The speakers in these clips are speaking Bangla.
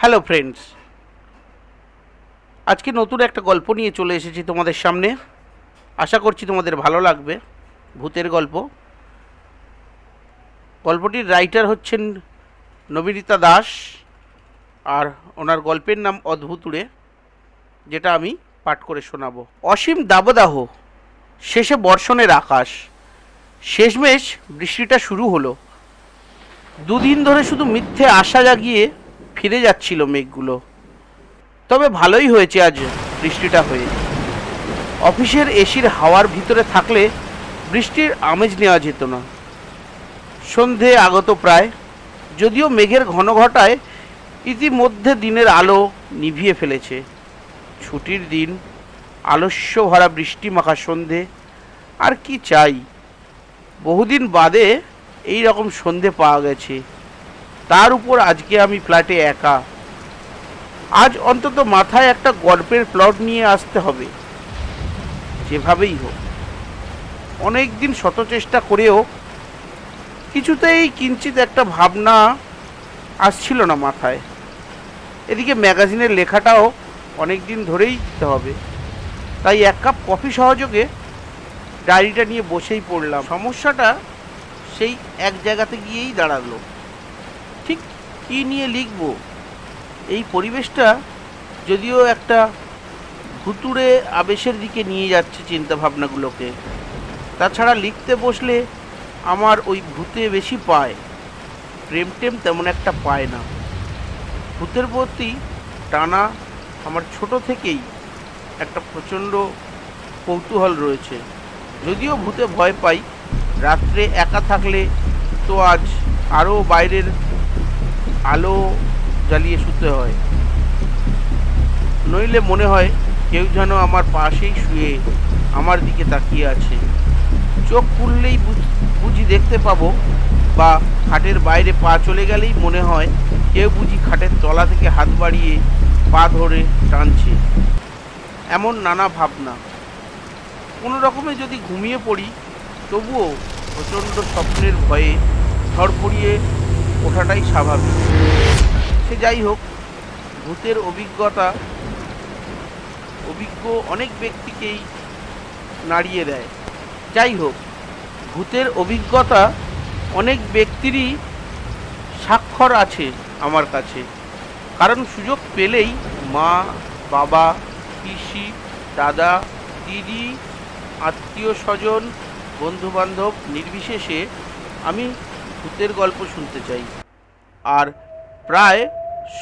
হ্যালো ফ্রেন্ডস, আজকে নতুন একটা গল্প নিয়ে চলে এসেছি তোমাদের সামনে। আশা করছি তোমাদের ভালো লাগবে। ভূতের গল্প। গল্পটির রাইটার হচ্ছেন নবিনীতা দাস, আর ওনার গল্পের নাম অদ্ভুতুড়ে, যেটা আমি পাঠ করে শোনাবো। অসীম দাবদাহ, শেষে বর্ষণের আকাশ। শেষমেশ বৃষ্টিটা শুরু হলো। দুদিন ধরে শুধু মিথ্যে আশা জাগিয়ে ফিরে যাচ্ছিল মেঘগুলো। তবে ভালোই হয়েছে আজ বৃষ্টিটা হয়ে। অফিসের এসির হাওয়ার ভিতরে থাকলে বৃষ্টির আমেজ নেওয়া যেত না। সন্ধে আগত প্রায়, যদিও মেঘের ঘন ঘটায় ইতিমধ্যে দিনের আলো নিভিয়ে ফেলেছে। ছুটির দিন, আলস্য ভরা বৃষ্টি মাখা সন্ধে, আর কি চাই। বহুদিন বাদে এই রকম সন্ধে পাওয়া গেছে। তার উপর আজকে আমি ফ্ল্যাটে একা। আজ অন্তত মাথায় একটা গল্পের প্লট নিয়ে আসতে হবে, যেভাবেই হোক। অনেক দিন শত চেষ্টা করেও কিছুতেই কিঞ্চিত একটা ভাবনা আসছিল না মাথায়। এদিকে ম্যাগাজিনের লেখাটাও অনেক দিন ধরেই দিতে হবে। তাই এক কাপ কফি সহযোগে ডায়েরিটা নিয়ে বসেই পড়লাম। সমস্যাটা সেই এক জায়গাতে গিয়েই দাঁড়ালো। ঠিক কী নিয়ে লিখব? এই পরিবেশটা যদিও একটা ভুতুড়ে আবেশের দিকে নিয়ে যাচ্ছে চিন্তাভাবনাগুলোকে। তাছাড়া লিখতে বসলে আমার ওই ভূতে বেশি পায়, প্রেম টেম তেমন একটা পায় না। ভূতের প্রতি টানা আমার ছোট থেকেই একটা প্রচণ্ড কৌতূহল রয়েছে। যদিও ভূতে ভয় পাই, রাত্রে একা থাকলে তো আজ আরও বাইরের আলো জ্বালিয়ে শুতে হয়। নইলে মনে হয় কেউ যেন আমার পাশেই শুয়ে আমার দিকে তাকিয়ে আছে। চোখ খুললেই বুঝি দেখতে পাবো, বা খাটের বাইরে পা চলে গেলেই মনে হয় কেউ বুঝি খাটের তলা থেকে হাত বাড়িয়ে পা ধরে টানছে। এমন নানা ভাবনা। কোনো রকমে যদি ঘুমিয়ে পড়ি, তবুও প্রচণ্ড স্বপ্নের ভয়ে ধড়ফড়িয়ে ওঠাটাই স্বাভাবিক। সে যাই হোক, ভূতের অভিজ্ঞ অনেক ব্যক্তিকেই নাড়িয়ে দেয়। যাই হোক, ভূতের অভিজ্ঞতা অনেক ব্যক্তিরই স্বাক্ষর আছে আমার কাছে। কারণ সুযোগ পেলেই মা, বাবা, পিসি, দাদা, দিদি, আত্মীয় স্বজন, বন্ধুবান্ধব নির্বিশেষে আমি ভূতের গল্প শুনতে চাই। আর প্রায়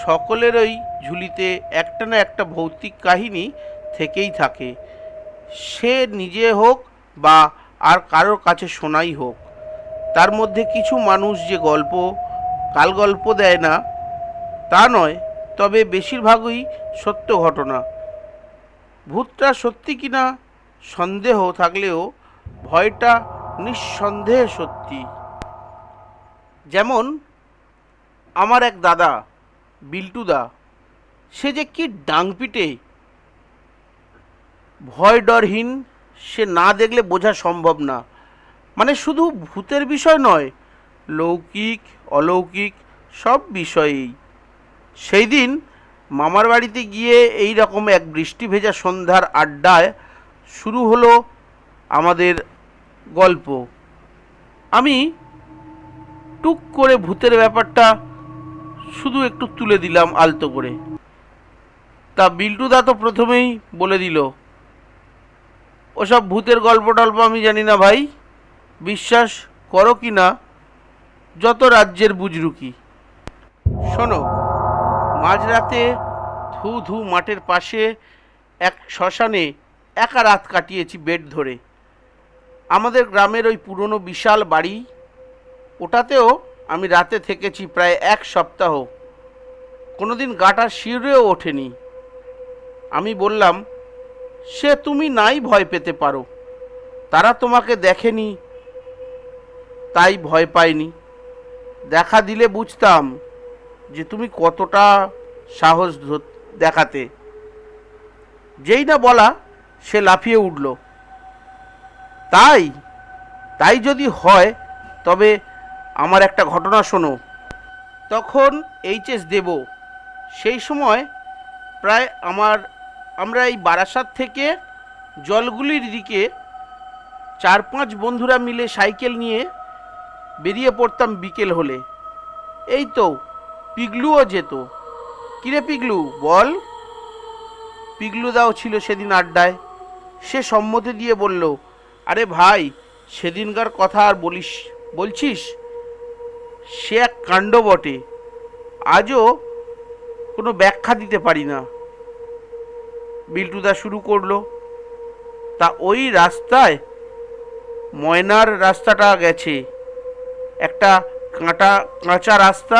সকলেরই ঝুলিতে একটা না একটা ভৌতিক কাহিনী থেকেই থাকে। সে নিজে হোক বা আর কারোর কাছে শোনাই হোক। তার মধ্যে কিছু মানুষ যে কালগল্প দেয় না তা নয়, তবে বেশিরভাগই সত্য ঘটনা। ভূতটা সত্যি কিনা সন্দেহ থাকলেও ভয়টা নিঃসন্দেহে সত্যি। যেমন আমার এক দাদা, বিল্টুদা, সে যে কি ডাংপিটে, ভয় ডরহীন। সে না দেখলে বোঝা সম্ভব না। মানে শুধু ভূতের বিষয় নয়, লৌকিক অলৌকিক সব বিষয়েই। সেই দিন মামার বাড়িতে গিয়ে এই রকম এক বৃষ্টি ভেজা সন্ধ্যার আড্ডায় শুরু হলো আমাদের গল্প। আমি টুক করে ভূতের ব্যাপারটা শুধু একটু তুলে দিলাম আলতো করে। তা বিল্টুদা তো প্রথমেই বলে দিল, ওসব ভূতের গল্প টল্প আমি জানি না ভাই, বিশ্বাস করো কি না যত রাজ্যের বুজরুকি। শোনো, মাঝরাতে ধু ধু মাঠের পাশে এক শ্মশানে একা রাত কাটিয়েছি বেড ধরে। আমাদের গ্রামের ওই পুরনো বিশাল বাড়ি, ওটাতেও আমি রাতে থেকেছি প্রায় 1 সপ্তাহ। কোনোদিন গাটা শিউরেও ওঠেনি। আমি বললাম, সে তুমি নাই ভয় পেতে পারো, তারা তোমাকে দেখেনি তাই ভয় পায়নি। দেখা দিলে বুঝতাম যে তুমি কতটা সাহস দেখাতে। যেই না বলা সে লাফিয়ে উঠল, তাই তাই যদি হয় তবে আমার একটা ঘটনা শোনো। তখন এইচএস দেব, সেই সময় প্রায় আমরা এই বারাসাত থেকে জলগুলির দিকে 4-5 বন্ধুরা মিলে সাইকেল নিয়ে বেরিয়ে পড়তাম বিকেল হলে। এই তো পিগলুও যেত। কিরে পিগলু বল। পিগলুদাও ছিল সেদিন আড্ডায়। সে সম্মতি দিয়ে বলল, আরে ভাই সেদিনকার কথা আর বলছিস, সে এক কাণ্ড বটে, আজও কোনো ব্যাখ্যা দিতে পারি না। বিল্টুদা শুরু করলো, তা ওই রাস্তায় ময়নার রাস্তাটা গেছে, একটা কাঁচা রাস্তা,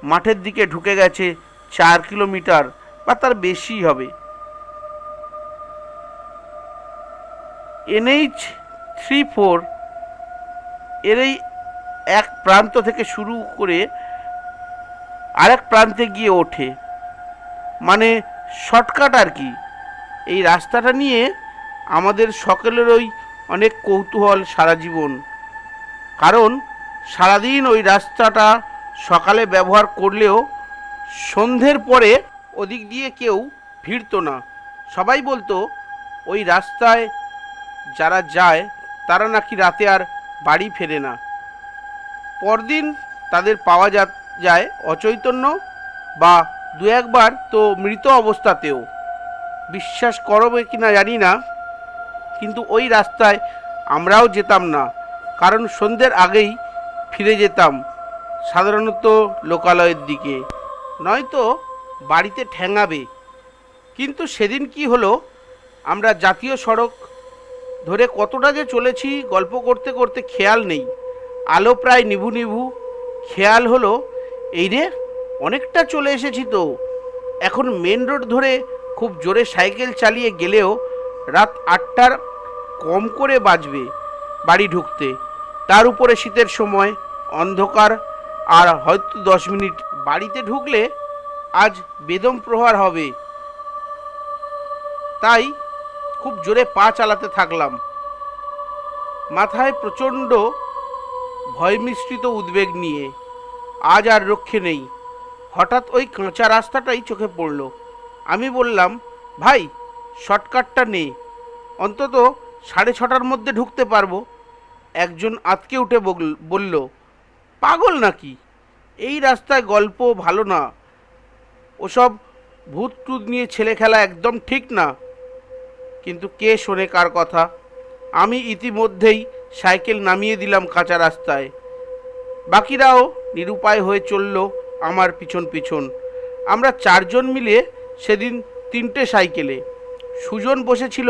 মাঠের দিকে ঢুকে গেছে 4 কিলোমিটার বা তার বেশি হবে। NH 34 এর এই এক প্রান্ত থেকে শুরু করে আরেক প্রান্তে গিয়ে ওঠে, মানে শর্টকাট আর কি। এই রাস্তাটা নিয়ে আমাদের সকলেরই অনেক কৌতূহল সারা জীবন, কারণ সারাদিন ওই রাস্তাটা সকালে ব্যবহার করলেও সন্ধ্যের পরে ওদিক দিয়ে কেউ ভিড়ত না। সবাই বলতো ওই রাস্তায় যারা যায় তারা নাকি রাতে আর বাড়ি ফেরে না। পরদিন তাদের পাওয়া যায় অচৈতন্য বা 2-1 বার তো মৃত অবস্থাতেও। বিশ্বাস করবে কি না জানি না, কিন্তু ওই রাস্তায় আমরাও যেতাম না, কারণ সন্ধ্যের আগেই ফিরে যেতাম সাধারণত লোকালয়ের দিকে, নয়তো বাড়িতে ঠ্যাঙাবে। কিন্তু সেদিন কি হলো, আমরা জাতীয় সড়ক ধরে কতটা যে চলেছি গল্প করতে করতে খেয়াল নেই। আলো প্রায় নিভু নিভু। খেয়াল হলো, এই রে অনেকটা চলে এসেছি তো। এখন মেন রোড ধরে খুব জোরে সাইকেল চালিয়ে গেলেও রাত 8টার কম করে বাজবে বাড়ি ঢুকতে। তার উপরে শীতের সময়, অন্ধকার, আর হয়তো 10 মিনিট বাড়িতে ঢুকলে আজ বেদম প্রহার হবে। তাই খুব জোরে পা চালাতে থাকলাম, মাথায় প্রচণ্ড ভয় মিশ্রিত উদ্বেগ নিয়ে। আজ আর রক্ষে নেই। হঠাৎ ওই কাঁচা রাস্তাটাই চোখে পড়ল। আমি বললাম, ভাই শর্টকাটটা নে, অন্তত 6:30টার মধ্যে ঢুকতে পারবো। একজন আঁতকে উঠে বলল, পাগল নাকি, এই রাস্তায় গল্প ভালো না, ওসব ভূত টুত নিয়ে ছেলে খেলা একদম ঠিক না। কিন্তু কে শোনে কার কথা। আমি ইতিমধ্যেই সাইকেল নামিয়ে দিলাম কাঁচা রাস্তায়। বাকিরাও নিরুপায় হয়ে চলল আমার পিছন পিছন। আমরা 4 জন মিলে সেদিন 3টে সাইকেলে। সুজন বসেছিল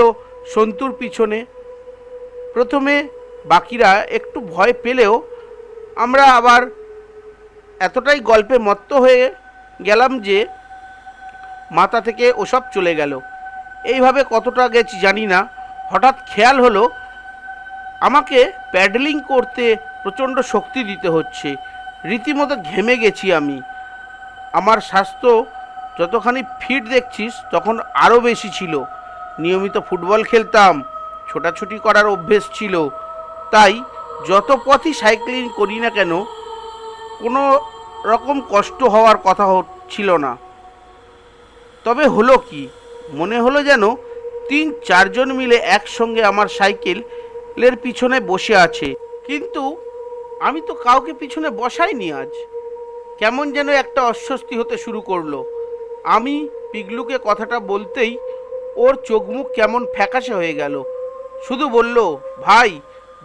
সন্তুর পিছনে। প্রথমে বাকিরা একটু ভয় পেলেও আমরা আবার এতটাই গল্পে মত্ত হয়ে গেলাম যে মাথা থেকে ওসব চলে গেল। এইভাবে কতটা গেছি জানি না। হঠাৎ খেয়াল হলো আমাকে প্যাডেলিং করতে প্রচণ্ড শক্তি দিতে হচ্ছে। রীতিমতো ঘেমে গেছি আমি। আমার স্বাস্থ্য যতখানি ফিট দেখছিস তখন আরও বেশি ছিল। নিয়মিত ফুটবল খেলতাম, ছোটাছুটি করার অভ্যেস ছিল, তাই যত পথই সাইক্লিং করি না কেন কোনো রকম কষ্ট হওয়ার কথা ছিল না। তবে হলো কি, মনে হলো যেন 3-4 জন মিলে একসঙ্গে আমার সাইকেলের পিছনে বসে আছে, কিন্তু আমি তো কাউকে পিছনে বসাইনি। আজ কেমন যেন একটা অস্বস্তি হতে শুরু করলো। আমি পিগলুকে কথাটা বলতেই ওর চোখ মুখ কেমন ফ্যাকাশে হয়ে গেল। শুধু বলল, ভাই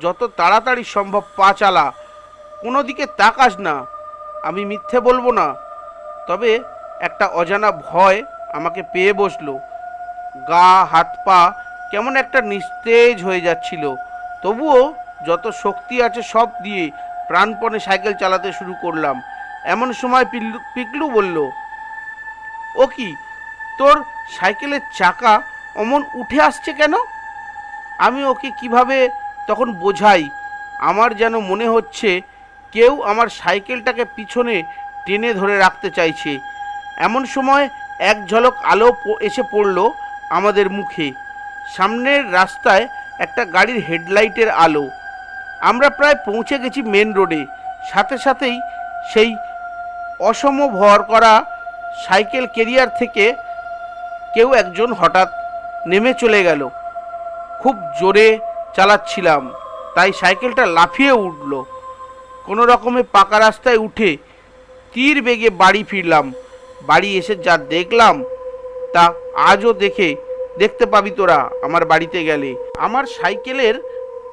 যত তাড়াতাড়ি সম্ভব পা চালা, কোনো দিকে তাকাস না। আমি মিথ্যে বলবো না, তবে একটা অজানা ভয় আমাকে পেয়ে বসলো। গা হাত পা কেমন একটা নিস্তেজ হয়ে যাচ্ছিল। তবুও যত শক্তি আছে সব দিয়ে প্রাণপণে সাইকেল চালাতে শুরু করলাম। এমন সময় পিকলু বলল, ও কি, তোর সাইকেলের চাকা অমন উঠে আসছে কেন? আমি ওকে কিভাবে তখন বোঝাই। আমার যেন মনে হচ্ছে কেউ আমার সাইকেলটাকে পিছনে টেনে ধরে রাখতে চাইছে। এমন সময় এক ঝলক আলো এসে পড়ল আমাদের মুখে। সামনের রাস্তায় একটা গাড়ির হেডলাইটের আলো। আমরা প্রায় পৌঁছে গেছি মেন রোডে। সাথে সাথেই সেই অসম ভর করা সাইকেল ক্যারিয়ার থেকে কেউ একজন হঠাৎ নেমে চলে গেল। খুব জোরে চালাচ্ছিলাম, তাই সাইকেলটা লাফিয়ে উঠল। কোনো রকমে পাকা রাস্তায় উঠে তীর বেগে বাড়ি ফিরলাম। বাড়ি এসে যা দেখলাম তা আজও দেখতে পাবি তোরা আমার বাড়িতে গেলে। আমার সাইকেলের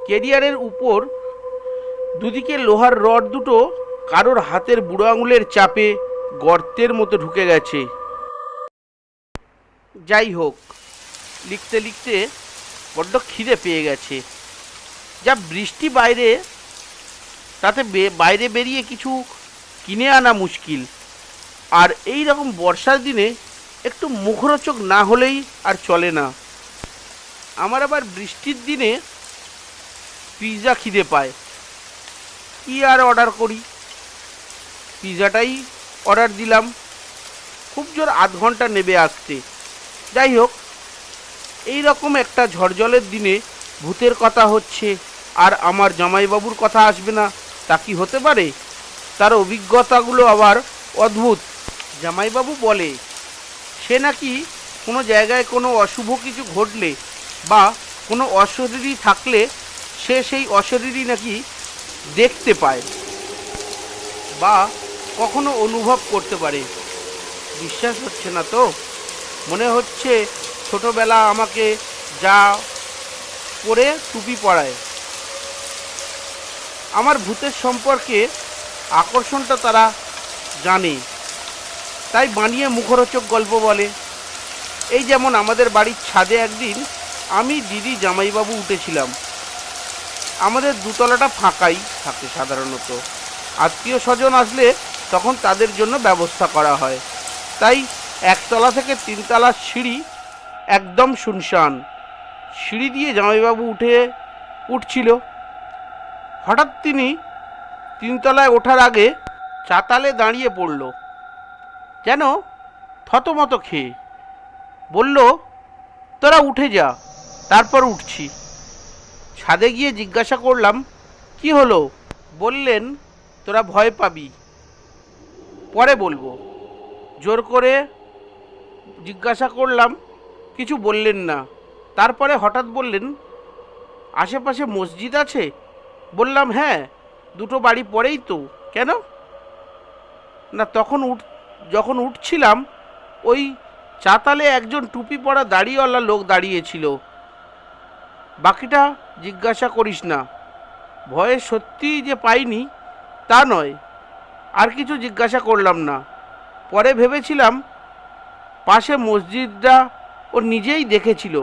ক্যারিয়ারের উপর দুদিকে লোহার রড দুটো কারোর হাতের বুড়ো আঙুলের চাপে গর্তের মতো ঢুকে গেছে। যাই হোক, লিখতে লিখতে বড্ড খিদে পেয়ে গেছে। যা বৃষ্টি বাইরে, তাতে বাইরে বেরিয়ে কিছু কিনে আনা মুশকিল। আর এই রকম বর্ষার দিনে একটু মুখরোচক না হলেই আর চলে না। আমার আবার বৃষ্টির দিনে পিৎজা খিদে পায়। কি আর অর্ডার করি, পিৎজাটাই অর্ডার দিলাম। খুব জোর আধ ঘন্টা নেবে আসতে। যাই হোক, এই রকম একটা ঝড়জলের দিনে ভূতের কথা হচ্ছে আর আমার জামাইবাবুর কথা আসবে না, তা কি হতে পারে? তার অভিজ্ঞতাগুলো আবার অদ্ভুত। জামাইবাবু বলে সে নাকি কোনো জায়গায় কোনো অশুভ কিছু ঘটলে বা কোনো অশরীরী থাকলে সে সেই অশরীরী নাকি দেখতে পায় বা কখনো অনুভব করতে পারে। বিশ্বাস হচ্ছে না তো? মনে হচ্ছে ছোটবেলা আমাকে যা করে টুপি পরায়। আমার ভূতের সম্পর্কে আকর্ষণটা তারা জানে, তাই বানিয়ে মুখরোচক গল্প বলে। এই যেমন আমাদের বাড়ির ছাদে একদিন আমি, দিদি, জামাইবাবু উঠেছিলাম। আমাদের দুতলাটা ফাঁকাই থাকে সাধারণত। আত্মীয় স্বজন আসলে তখন তাদের জন্য ব্যবস্থা করা হয়, তাই একতলা থেকে তিনতলার সিঁড়ি একদম শুনশান। সিঁড়ি দিয়ে জামাইবাবু উঠছিল। হঠাৎ তিনি তিনতলায় ওঠার আগে চাতালে দাঁড়িয়ে পড়ল, যেন থতমত খেয়ে। বলল, তোরা উঠে যা, তারপর উঠছি। ছাদে গিয়ে জিজ্ঞাসা করলাম, কি হলো? বললেন, তোরা ভয় পাবি, পরে বলবো। জোর করে জিজ্ঞাসা করলাম, কিছু বললেন না। তারপরে হঠাৎ বললেন, আশেপাশে মসজিদ আছে? বললাম, হ্যাঁ, দুটো বাড়ি পরেই তো। কেন? না, যখন উঠছিলাম ওই চাতালে একজন টুপি পরা দাড়িওয়ালা লোক দাঁড়িয়েছিল। বাকিটা জিজ্ঞাসা করিস না। ভয়ে সত্যিই যে পাইনি তা নয়, আর কিছু জিজ্ঞাসা করলাম না। পরে ভেবেছিলাম পাশে মসজিদটা ও নিজেই দেখেছিল,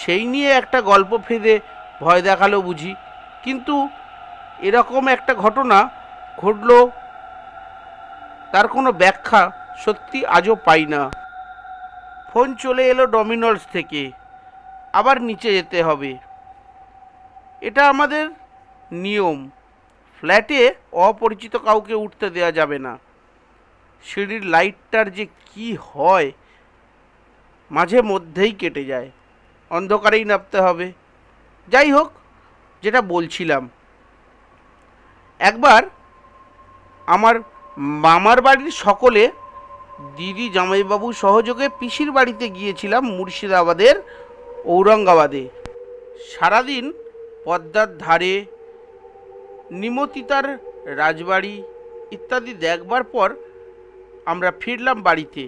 সেই নিয়ে একটা গল্প ফেঁদে ভয় দেখালো বুঝি। কিন্তু এরকম একটা ঘটনা ঘটল, তার কোনো ব্যাখ্যা সত্যি আজও পাই না। ফোন চলে এলো ডমিনোস থেকে, আবার নিচে যেতে হবে। এটা আমাদের নিয়ম, ফ্ল্যাটে অপরিচিত কাউকে উঠতে দেওয়া যাবে না। সিঁড়ির লাইটটার যে কি হয়, মাঝে মধ্যেই কেটে যায়, অন্ধকারেই নামতে হবে। যাই হোক, যেটা বলছিলাম, একবার আমার মামার বাড়ির সকলে, দিদি, জামাইবাবু সহযোগে পিসির বাড়িতে গিয়েছিলাম মুর্শিদাবাদের ঔরঙ্গাবাদে। সারাদিন পদ্মার ধারে, নিমতিতার রাজবাড়ি ইত্যাদি দেখবার পর আমরা ফিরলাম বাড়িতে।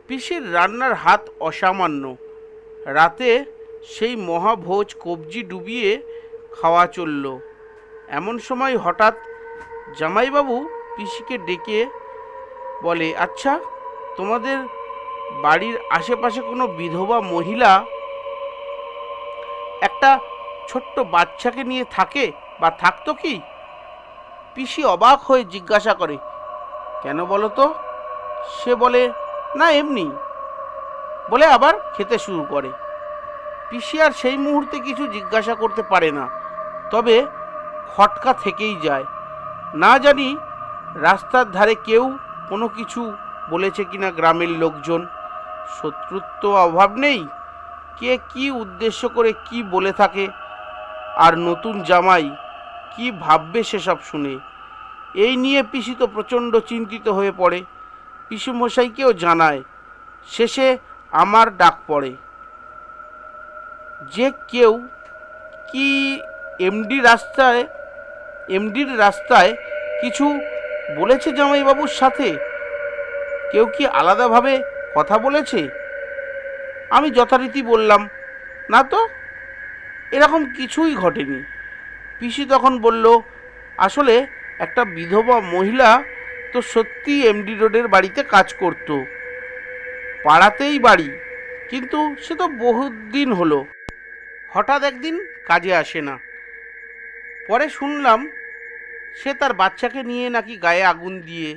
পিসির রান্নার হাত অসামান্য। রাতে সেই মহাভোজ কবজি ডুবিয়ে খাওয়া চলল। এমন সময় হঠাৎ জামাইবাবু পিসিকে ডেকে বলে, আচ্ছা, তোমাদের বাড়ির আশেপাশে কোনো বিধবা মহিলা একটা ছোট্ট বাচ্চাকে নিয়ে থাকে বা থাকতো কি? পিসি অবাক হয়ে জিজ্ঞাসা করে, কেন বলো তো? সে বলে, না, এমনি। বলে আবার খেতে শুরু করে। পিসি আর সেই মুহূর্তে কিছু জিজ্ঞাসা করতে পারে না, তবে খটকা থেকেই যায়। না জানি রাস্তার ধারে কেউ কোনো কিছু বলেছে কিনা গ্রামের লোকজন। শত্রুত্ব অভাব নেই, কে কি উদ্দেশ্য করে কি বলে থাকে, আর নতুন জামাই কি ভাববে সেসব শুনে। এই নিয়ে পিসি তো প্রচণ্ড চিন্তিত হয়ে পড়ে। পিসেমশাইকেও জানায়। শেষে আমার ডাক পড়ে। যে কেউ কি এমডির রাস্তায় কিছু বলেছে জামাইবাবুর সাথে? কেউ কি আলাদাভাবে কথা বলেছে? আমি যথারীতি বললাম, না তো, এরকম কিছুই ঘটেনি। পিসি তখন বলল, আসলে একটা বিধবা মহিলা তো সত্যি এমডি রোডের বাড়িতে কাজ করত, পাড়াতেই বাড়ি, কিন্তু সে তো বহুদিন হলো, হঠাৎ একদিন কাজে আসে না। পরে শুনলাম সে তার বাচ্চাকে নিয়ে নাকি গায়ে আগুন দিয়ে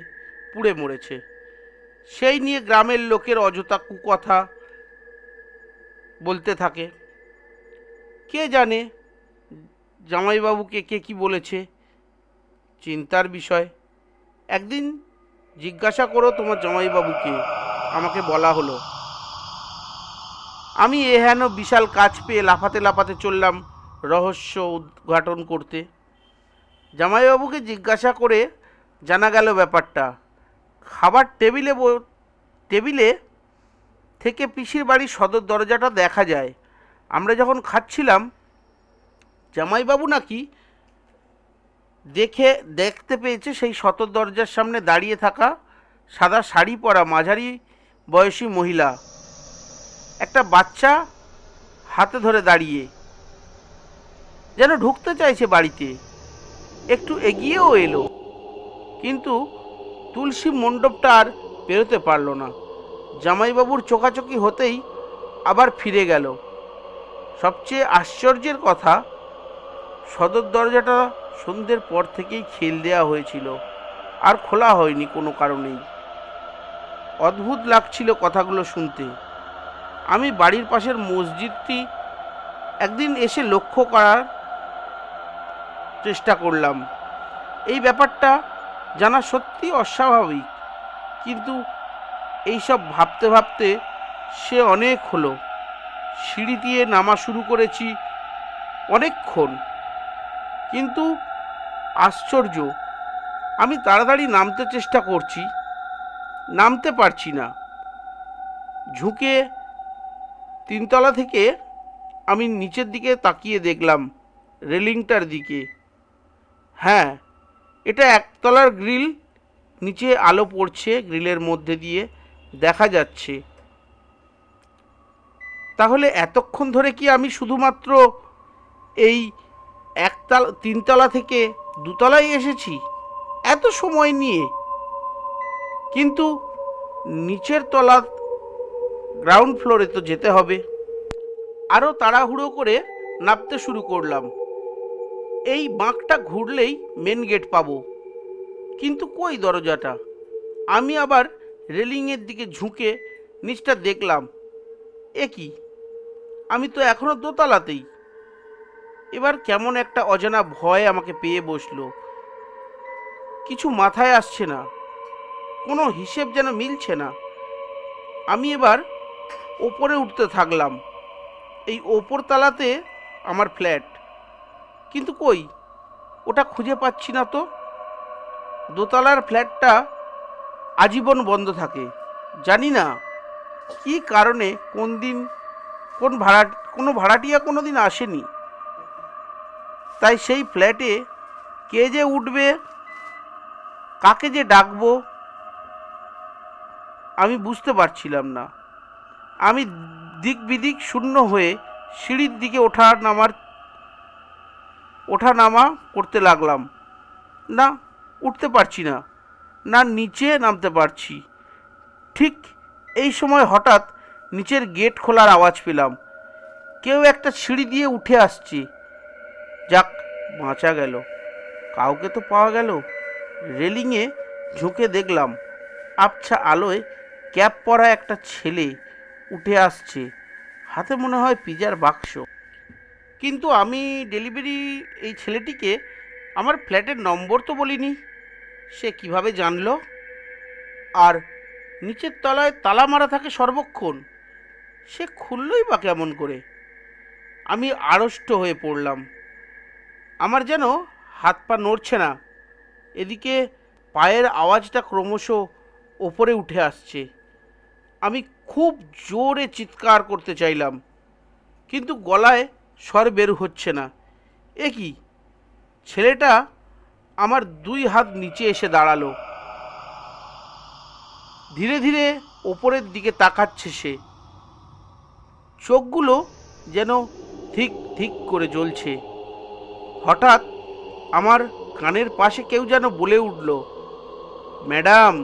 পুড়ে মরেছে। সেই নিয়ে গ্রামের লোকের অযথা কুকথা বলতে থাকে। কে জানে জামাইবাবুকে কে কি বলেছে? চিন্তার বিষয়। একদিন জিজ্ঞাসা করো তোমার জামাইবাবুকে, আমাকে বলা হলো। আমি এহেন বিশাল কাজ পেয়ে লাফাতে লাফাতে চললাম রহস্য উদ্ঘাটন করতে। জামাইবাবুকে জিজ্ঞাসা করে জানা গেল ব্যাপারটা। খাবার টেবিলে থেকে পিসির বাড়ির সদর দরজাটা দেখা যায়। আমরা যখন খাচ্ছিলাম, জামাইবাবু নাকি দেখতে পেয়েছে সেই সদর দরজার সামনে দাঁড়িয়ে থাকা সাদা শাড়ি পরা মাঝারি বয়সী মহিলা একটা বাচ্চা হাতে ধরে দাঁড়িয়ে, যেন ঢুকতে চাইছে বাড়িতে। একটু এগিয়েও এলো, কিন্তু তুলসী মণ্ডপটা আর পেরোতে পারল না। জামাইবাবুর চোখাচোখি হতেই আবার ফিরে গেল। সবচেয়ে আশ্চর্যের কথা, সদর দরজাটা সন্ধ্যের পর থেকেই খিল দেওয়া হয়েছিল, আর খোলা হয়নি কোনো কারণেই। অদ্ভুত লাগছিল কথাগুলো শুনতে। আমি বাড়ির পাশের মসজিদটি একদিন এসে লক্ষ্য করার চেষ্টা করলাম। এই ব্যাপারটা জানা সত্যি অস্বাভাবিক, কিন্তু এইসব ভাবতে ভাবতে সে অনেক হলো। সিঁড়ি দিয়ে নামা শুরু করেছি অনেকক্ষণ, কিন্তু আশ্চর্য, আমি তাড়াতাড়ি নামতে চেষ্টা করছি, নামতে পারছি না। ঝুঁকে তিনতলা থেকে আমি নিচের দিকে তাকিয়ে দেখলাম রেলিংটার দিকে। হ্যাঁ, এটা একতলার গ্রিল, নিচে আলো পড়ছে গ্রিলের মধ্যে দিয়ে, দেখা যাচ্ছে। তাহলে এতক্ষণ ধরে কি আমি শুধুমাত্র এই তিনতলা থেকে দুতলায় এসেছি এত সময় নিয়ে? কিন্তু নিচের তলা গ্রাউন্ড ফ্লোরে তো যেতে হবে। আরও তাড়াহুড়ো করে নামতে শুরু করলাম। এই বাঁকটা ঘুরলেই মেন গেট পাবো, কিন্তু কই দরজাটা? আমি আবার রেলিংয়ের দিকে ঝুঁকে নিচটা দেখলাম। এ কি, আমি তো এখনো দোতলাতেই। এবার কেমন একটা অজানা ভয় আমাকে পেয়ে বসলো। কিছু মাথায় আসছে না, কোনো হিসেব যেন মিলছে না। আমি এবার ওপরে উঠতে থাকলাম। এই ওপর তলাতে আমার ফ্ল্যাট, কিন্তু কই ওটা খুঁজে পাচ্ছি না তো। দোতলার ফ্ল্যাটটা আজীবন বন্ধ থাকে। জানি না কি কারণে কোনো ভাড়াটিয়া কোনো দিন আসেনি। তাই সেই ফ্ল্যাটে কে যে উঠবে, কাকে যে ডাকবো, আমি বুঝতে পারছিলাম না। আমি দিক বিদিক শূন্য হয়ে সিঁড়ির দিকে ওঠা নামা করতে লাগলাম। না, উঠতে পারছি না, না নিচে নামতে পারছি। ঠিক এই সময় হঠাৎ নিচের গেট খোলার আওয়াজ পেলাম। কেউ একটা সিঁড়ি দিয়ে উঠে আসছে। যাক, বাঁচা গেল, কাউকে তো পাওয়া গেল। রেলিংয়ে ঝুঁকে দেখলাম আবছা আলোয় ক্যাপ পরা একটা ছেলে উঠে আসছে, হাতে মনে হয় পিজার বাক্স। কিন্তু আমি এই ছেলেটিকে আমার ফ্ল্যাটের নম্বর তো বলিনি। সে কিভাবে জানলো? আর নিচের তলায় তালা মারা থাকে সর্বক্ষণ, সে খুললই বা কেমন করে? আমি আড়ষ্ট হয়ে পড়লাম। আমার যেন হাত পা নড়ছে না। এদিকে পায়ের আওয়াজটা ক্রমশ ওপরে উঠে আসছে। আমি খুব জোরে চিৎকার করতে চাইলাম, কিন্তু গলায় স্বর বের হচ্ছে না। এ কি? ছেলেটা আমার 2 হাত নিচে এসে দাঁড়ালো। ধীরে ধীরে ওপরের দিকে তাকাচ্ছে সে। চোখগুলো যেন ঠিক ঠিক করে জ্বলছে। হঠাৎ আমার কানের পাশে কেউ যেন বলে উঠল, madam,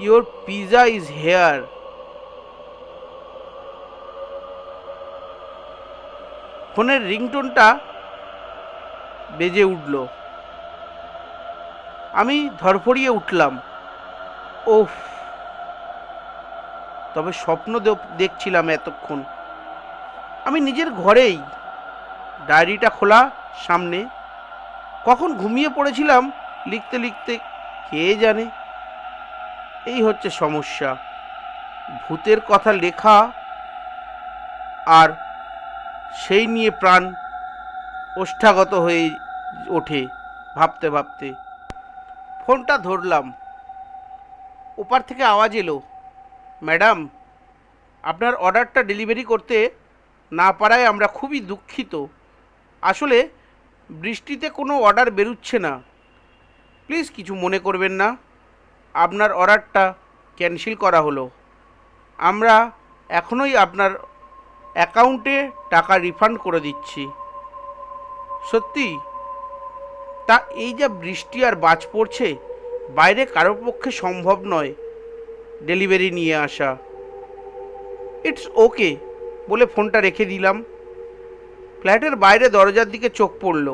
your pizza is here. ফোনের রিংটোনটা বেজে উঠল। আমি ধরফড়িয়ে উঠলাম। ওফ, তবে স্বপ্ন দেখছিলাম এতক্ষণ। আমি নিজের ঘরেই, ডায়েরিটা খোলা সামনে। কখন ঘুমিয়ে পড়েছিলাম লিখতে লিখতে কে জানে। এই হচ্ছে সমস্যা, ভূতের কথা লেখা আর সেই নিয়ে প্রাণ ওষ্ঠাগত হয়ে ওঠে ভাবতে ভাবতে। ফোনটা ধরলাম। ওপার থেকে আওয়াজ এলো, ম্যাডাম, আপনার অর্ডারটা ডেলিভারি করতে না পারায় আমরা খুবই দুঃখিত। আসলে বৃষ্টিতে কোনো অর্ডার বেরোচ্ছে না। প্লিজ কিছু মনে করবেন না, আপনার অর্ডারটা ক্যান্সেল করা হলো। আমরা এখনই আপনার অ্যাকাউন্টে টাকা রিফান্ড করে দিচ্ছি। সত্যি? তা এই যা বৃষ্টি আর বাজ পড়ছে, বাইরে কারোর পক্ষে সম্ভব নয় ডেলিভারি নিয়ে আসা। ইটস ওকে বলে ফোনটা রেখে দিলাম। ফ্ল্যাটের বাইরে দরজার দিকে চোখ পড়ল।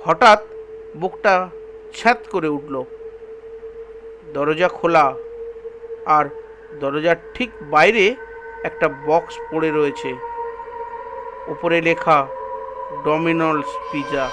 হঠাৎ বুকটা ছ্যাঁত করে উঠল। দরজা খোলা, আর দরজার ঠিক বাইরে একটা বক্স পড়ে রয়েছে। ওপরে লেখা ডমিনোস পিজা।